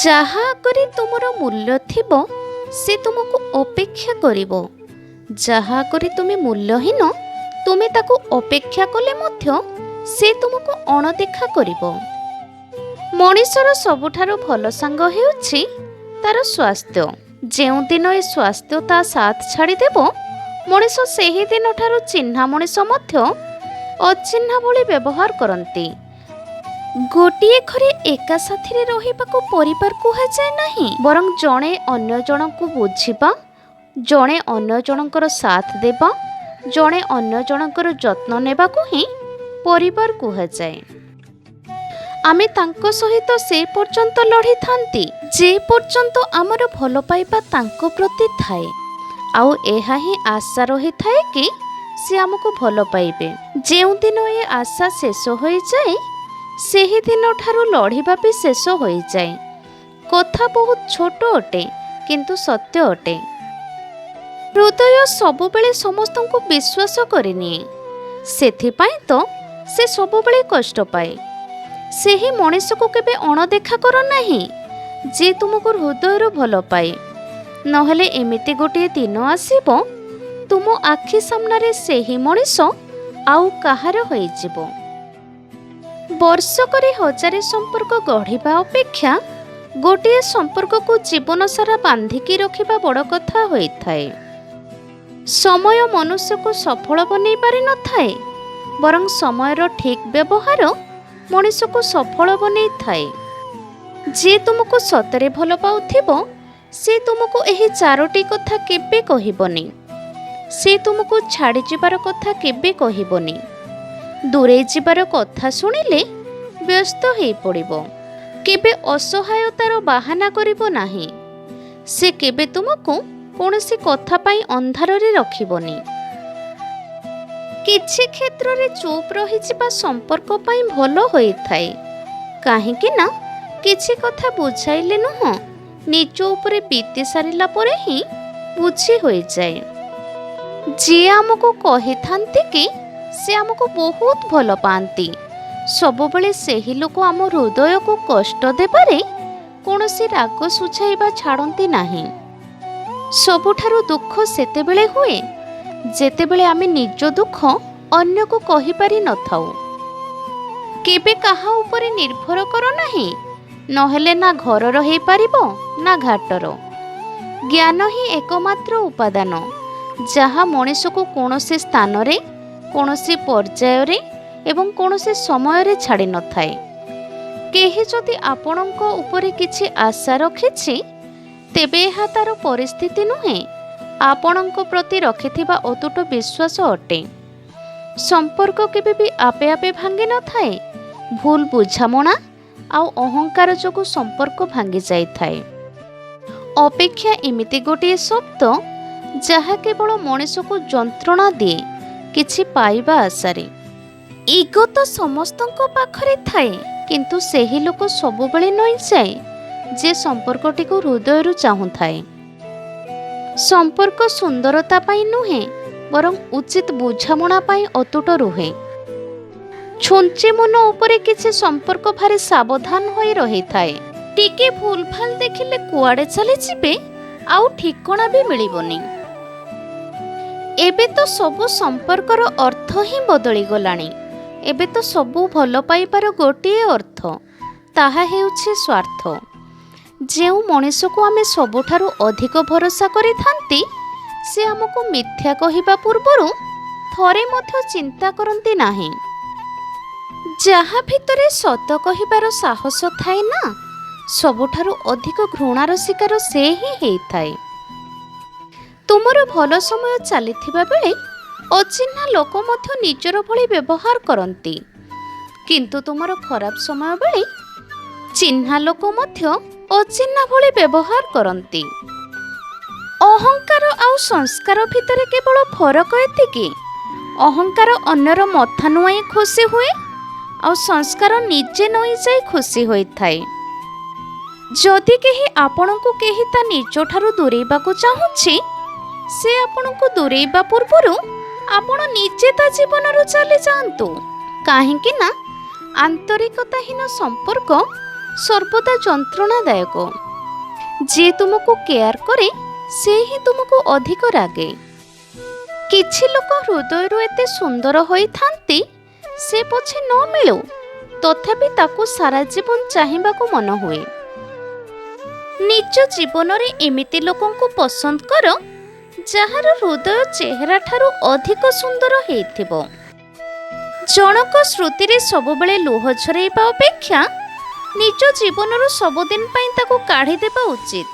ଯାହା ଆଗରେ ତୁମର ମୂଲ୍ୟ ଥିବ ସେ ତୁମକୁ ଅପେକ୍ଷା କରିବ। ଯାହା ଆଗରେ ତୁମେ ମୂଲ୍ୟହୀନ ତୁମେ ତାକୁ ଅପେକ୍ଷା କଲେ ମଧ୍ୟ ସେ ତୁମକୁ ଅଣଦେଖା କରିବ। ମଣିଷର ସବୁଠାରୁ ଭଲ ସାଙ୍ଗ ହେଉଛି ତାର ସ୍ୱାସ୍ଥ୍ୟ। ଯେଉଁଦିନ ଏ ସ୍ୱାସ୍ଥ୍ୟ ତା ସାଥ ଛାଡ଼ିଦେବ ମଣିଷ ସେହି ଦିନଠାରୁ ଚିହ୍ନା ମଣିଷ ମଧ୍ୟ ଅଚିହ୍ନା ଭଳି ବ୍ୟବହାର କରନ୍ତି। ଗୋଟିଏ ଘରେ ଏକା ସାଥିରେ ରହିବାକୁ ପରିବାର କୁହାଯାଏ ନାହିଁ, ବରଂ ଜଣେ ଅନ୍ୟ ଜଣଙ୍କୁ ବୁଝିବା, ଜଣେ ଅନ୍ୟ ଜଣଙ୍କର ସାଥ ଦେବା, ଜଣେ ଅନ୍ୟ ଜଣଙ୍କର ଯତ୍ନ ନେବାକୁ ହିଁ ପରିବାର କୁହାଯାଏ। ଆମେ ତାଙ୍କ ସହିତ ସେ ପର୍ଯ୍ୟନ୍ତ ଲଢ଼ିଥାନ୍ତି ଯେ ପର୍ଯ୍ୟନ୍ତ ଆମର ଭଲ ପାଇବା ତାଙ୍କ ପ୍ରତି ଥାଏ, ଆଉ ଏହା ହିଁ ଆଶା ରହିଥାଏ କି ସେ ଆମକୁ ଭଲ ପାଇବେ। ଯେଉଁଦିନ ଏ ଆଶା ଶେଷ ହୋଇଯାଏ ସେହି ଦିନଠାରୁ ଲଢ଼ିବା ବି ଶେଷ ହୋଇଯାଏ। କଥା ବହୁତ ଛୋଟ ଅଟେ କିନ୍ତୁ ସତ୍ୟ ଅଟେ। ହୃଦୟ ସବୁବେଳେ ସମସ୍ତଙ୍କୁ ବିଶ୍ୱାସ କରିନିଏ, ସେଥିପାଇଁ ତ ସେ ସବୁବେଳେ କଷ୍ଟ ପାଏ। ସେହି ମଣିଷକୁ କେବେ ଅଣଦେଖା କର ନାହିଁ ଯେ ତୁମକୁ ହୃଦୟରୁ ଭଲ ପାଏ, ନହେଲେ ଏମିତି ଗୋଟିଏ ଦିନ ଆସିବ ତୁମ ଆଖି ସାମ୍ନାରେ ସେହି ମଣିଷ ଆଉ କାହାର ହୋଇଯିବ। ବର୍ଷକରେ ହଜାରେ ସମ୍ପର୍କ ଗଢ଼ିବା ଅପେକ୍ଷା ଗୋଟିଏ ସମ୍ପର୍କକୁ ଜୀବନ ସାରା ବାନ୍ଧିକି ରଖିବା ବଡ଼ କଥା ହୋଇଥାଏ। ସମୟ ମନୁଷ୍ୟକୁ ସଫଳ ବନେଇ ପାରିନଥାଏ, ବରଂ ସମୟର ଠିକ୍ ବ୍ୟବହାର ମଣିଷକୁ ସଫଳ ବନେଇଥାଏ। ଯିଏ ତୁମକୁ ସତରେ ଭଲ ପାଉଥିବ ସେ ତୁମକୁ ଏହି ଚାରୋଟି କଥା କେବେ କହିବନି। ସେ ତୁମକୁ ଛାଡ଼ିଯିବାର କଥା କେବେ କହିବନି। ଦୂରେଇ ଯିବାର କଥା ଶୁଣିଲେ ବ୍ୟସ୍ତ ହୋଇପଡ଼ିବ। କେବେ ଅସହାୟତାର ବାହାନା କରିବ ନାହିଁ। ସେ କେବେ ତୁମକୁ କୌଣସି କଥା ପାଇଁ ଅନ୍ଧାରରେ ରଖିବନି। କିଛି କ୍ଷେତ୍ରରେ ଚୁପ୍ ରହିଯିବା ସମ୍ପର୍କ ପାଇଁ ଭଲ ହୋଇଥାଏ, କାହିଁକି ନା କିଛି କଥା ବୁଝାଇଲେ ନୁହଁ, ନିଜ ଉପରେ ବିତି ସାରିଲା ପରେ ହିଁ ବୁଝି ହୋଇଯାଏ। ଯିଏ ଆମକୁ କହିଥାନ୍ତି କି ସେ ଆମକୁ ବହୁତ ଭଲ ପାଆନ୍ତି, ସବୁବେଳେ ସେହି ଲୋକ ଆମ ହୃଦୟକୁ କଷ୍ଟ ଦେବାରେ କୌଣସି ରାଗ ସୁଝାଇବା ଛାଡ଼ନ୍ତି ନାହିଁ। ସବୁଠାରୁ ଦୁଃଖ ସେତେବେଳେ ହୁଏ ଯେତେବେଳେ ଆମେ ନିଜ ଦୁଃଖ ଅନ୍ୟକୁ କହିପାରି ନଥାଉ। କେବେ କାହା ଉପରେ ନିର୍ଭର କର ନାହିଁ, ନହେଲେ ନା ଘରର ହେଇପାରିବ ନା ଘାଟର। ଜ୍ଞାନ ହିଁ ଏକମାତ୍ର ଉପାଦାନ ଯାହା ମଣିଷକୁ କୌଣସି ସ୍ଥାନରେ, କୌଣସି ପର୍ଯ୍ୟାୟରେ ଏବଂ କୌଣସି ସମୟରେ ଛାଡ଼ି ନଥାଏ। କେହି ଯଦି ଆପଣଙ୍କ ଉପରେ କିଛି ଆଶା ରଖିଛି ତେବେ ଏହା ତାର ପରିସ୍ଥିତି ନୁହେଁ, ଆପଣଙ୍କ ପ୍ରତି ରଖିଥିବା ଅତୁଟ ବିଶ୍ୱାସ ଅଟେ। ସମ୍ପର୍କ କେବେ ବି ଆପେ ଆପେ ଭାଙ୍ଗି ନଥାଏ। ଭୁଲ ବୁଝାମଣା ଆଉ ଅହଙ୍କାର ଯୋଗୁଁ ସମ୍ପର୍କ ଭାଙ୍ଗି ଯାଇଥାଏ। ଅପେକ୍ଷା ଏମିତି ଗୋଟିଏ ଶବ୍ଦ ଯାହା କେବଳ ମଣିଷକୁ ଯନ୍ତ୍ରଣା ଦିଏ କିଛି ପାଇବା ଆଶାରେ। ଇଗୋ ତ ସମସ୍ତଙ୍କ ପାଖରେ ଥାଏ, କିନ୍ତୁ ସେହି ଲୋକ ସବୁବେଳେ ନଇଁଯାଏ ଯେ ସମ୍ପର୍କଟିକୁ ହୃଦୟରୁ ଚାହୁଁଥାଏ। ସମ୍ପର୍କ ସୁନ୍ଦରତା ପାଇଁ ନୁହେଁ, ବରଂ ଉଚିତ ବୁଝାମଣା ପାଇଁ ଅତୁଟ ରୁହେ। ଛୁଞ୍ଚି ମନ ଉପରେ କିଛି ସମ୍ପର୍କ ଭାରି ସାବଧାନ ହୋଇ ରହିଥାଏ। ଟିକେ ଭୁଲ ଭାଲ ଦେଖିଲେ କୁଆଡ଼େ ଚାଲିଯିବେ ଆଉ ଠିକଣା ବି ମିଳିବନି। ଏବେ ତ ସବୁ ସମ୍ପର୍କର ଅର୍ଥ ହିଁ ବଦଳିଗଲାଣି। ଏବେ ତ ସବୁ ଭଲ ପାଇବାର ଗୋଟିଏ ଅର୍ଥ, ତାହା ହେଉଛି ସ୍ୱାର୍ଥ। ଯେଉଁ ମଣିଷକୁ ଆମେ ସବୁଠାରୁ ଅଧିକ ଭରସା କରିଥାନ୍ତି ସେ ଆମକୁ ମିଥ୍ୟା କହିବା ପୂର୍ବରୁ ଥରେ ମଧ୍ୟ ଚିନ୍ତା କରନ୍ତି ନାହିଁ। ଯାହା ଭିତରେ ସତ କହିବାର ସାହସ ଥାଏ ନା, ସବୁଠାରୁ ଅଧିକ ଘୃଣାର ଶିକାର ସେ ହିଁ ହେଇଥାଏ। ତୁମର ଭଲ ସମୟ ଚାଲିଥିବା ବେଳେ ଅଚିହ୍ନା ଲୋକ ମଧ୍ୟ ନିଜର ଭଳି ବ୍ୟବହାର କରନ୍ତି, କିନ୍ତୁ ତୁମର ଖରାପ ସମୟ ବେଳେ ଚିହ୍ନା ଲୋକ ମଧ୍ୟ ଅଚିହ୍ନା ଭଳି ବ୍ୟବହାର କରନ୍ତି। ଅହଙ୍କାର ଆଉ ସଂସ୍କାର ଭିତରେ କେବଳ ଫରକ ଏତିକି, ଅହଙ୍କାର ଅନ୍ୟର ମଥା ନୁଆଁଇ ଖୁସି ହୁଏ ଆଉ ସଂସ୍କାର ନିଜେ ନଇଁଯାଇ ଖୁସି ହୋଇଥାଏ। ଯଦି କେହି ଆପଣଙ୍କୁ କେହି ତା ନିଜଠାରୁ ଦୂରେଇବାକୁ ଚାହୁଁଛି ସେ ଆପଣଙ୍କୁ ଦୂରେଇବା ପୂର୍ବରୁ ଆପଣ ନିଜେ ତା ଜୀବନରୁ ଚାଲି ଯାଆନ୍ତୁ, କାହିଁକି ନା ଆନ୍ତରିକତାହୀନ ସମ୍ପର୍କ ସର୍ବଦା ଯନ୍ତ୍ରଣାଦାୟକ। ଯିଏ ତୁମକୁ କେୟାର କରେ ସେ ହିଁ ତୁମକୁ ଅଧିକ ରାଗେ। କିଛି ଲୋକ ହୃଦୟରୁ ଏତେ ସୁନ୍ଦର ହୋଇଥାନ୍ତି, ସେ ପଛେ ନ ମିଳୁ ତଥାପି ତାକୁ ସାରା ଜୀବନ ଚାହିଁବାକୁ ମନ ହୁଏ। ନିଜ ଜୀବନରେ ଏମିତି ଲୋକଙ୍କୁ ପସନ୍ଦ କର ଯାହାର ହୃଦୟ ଚେହେରା ଠାରୁ ଅଧିକ ସୁନ୍ଦର ହେଇଥିବ। ଜଣକ ସ୍ମୃତିରେ ସବୁବେଳେ ଲୁହ ଝରେଇବା ଅପେକ୍ଷା ନିଜ ଜୀବନରୁ ସବୁଦିନ ପାଇଁ ତାକୁ କାଢ଼ିଦେବା ଉଚିତ।